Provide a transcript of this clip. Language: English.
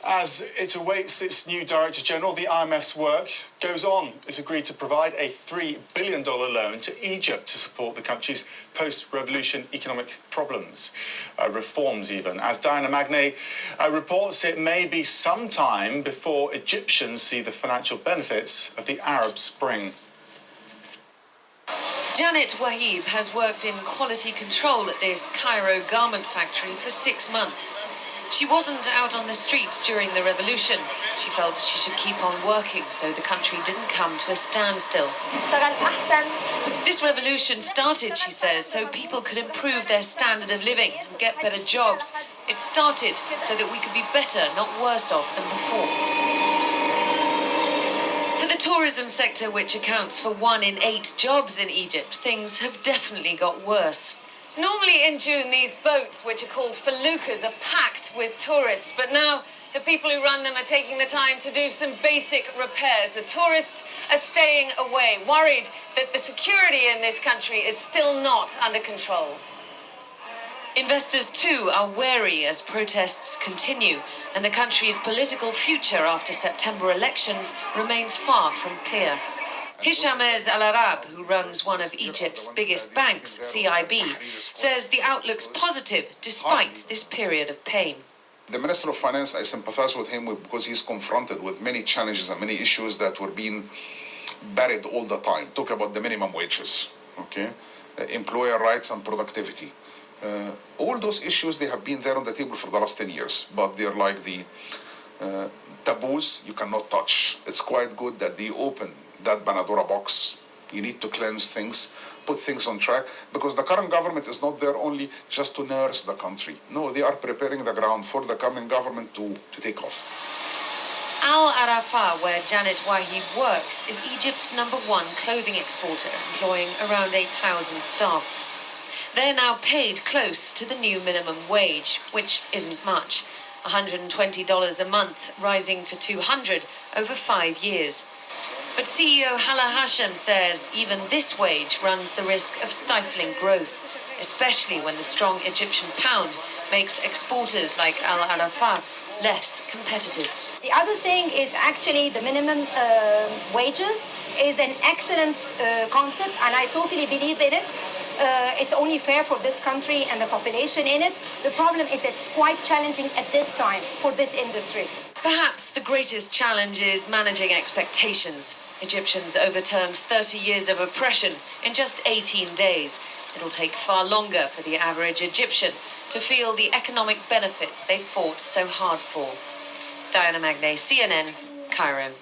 As it awaits its new Director General, the IMF's work goes on. It's agreed to provide a $3 billion loan to Egypt to support the country's post-revolution economic problems, reforms even. As Diana Magnay reports, it may be some time before Egyptians see the financial benefits of the Arab Spring. Janet Wahib has worked in quality control at this Cairo garment factory for 6 months. She wasn't out on the streets during the revolution. She felt she should keep on working so the country didn't come to a standstill. This revolution started, she says, so people could improve their standard of living and get better jobs. It started so that we could be better, not worse off than before. For the tourism sector, which accounts for 1 in 8 jobs in Egypt, things have definitely got worse. Normally in June, these boats, which are called feluccas, are packed with tourists. But now the people who run them are taking the time to do some basic repairs. The tourists are staying away, worried that the security in this country is still not under control. Investors, too, are wary as protests continue, and the country's political future after September elections remains far from clear. Hishamez Al-Arab, who runs one of Egypt's biggest banks, CIB, says the outlook's positive despite this period of pain. The Minister of Finance, I sympathize with him because he's confronted with many challenges and many issues that were being buried all the time. Talk about the minimum wages, okay? Employer rights and productivity. All those issues, they have been there on the table for the last 10 years, but they're like the taboos you cannot touch. It's quite good that they open that Banadora box. You need to cleanse things, put things on track, because the current government is not there only just to nurse the country. No, they are preparing the ground for the coming government to take off. Al Arafah, where Janet Wahib works, is Egypt's #1 clothing exporter, employing around 8,000 staff. They're now paid close to the new minimum wage, which isn't much. $120 a month, rising to $200 over 5 years. But CEO Hala Hashem says even this wage runs the risk of stifling growth, especially when the strong Egyptian pound makes exporters like Al Arafah less competitive. The other thing is actually the minimum wages is an excellent concept, and I totally believe in it. It's only fair for this country and the population in it. The problem is it's quite challenging at this time for this industry. Perhaps the greatest challenge is managing expectations. Egyptians overturned 30 years of oppression in just 18 days. It'll take far longer for the average Egyptian to feel the economic benefits they fought so hard for. Diana Magnay, CNN, Cairo.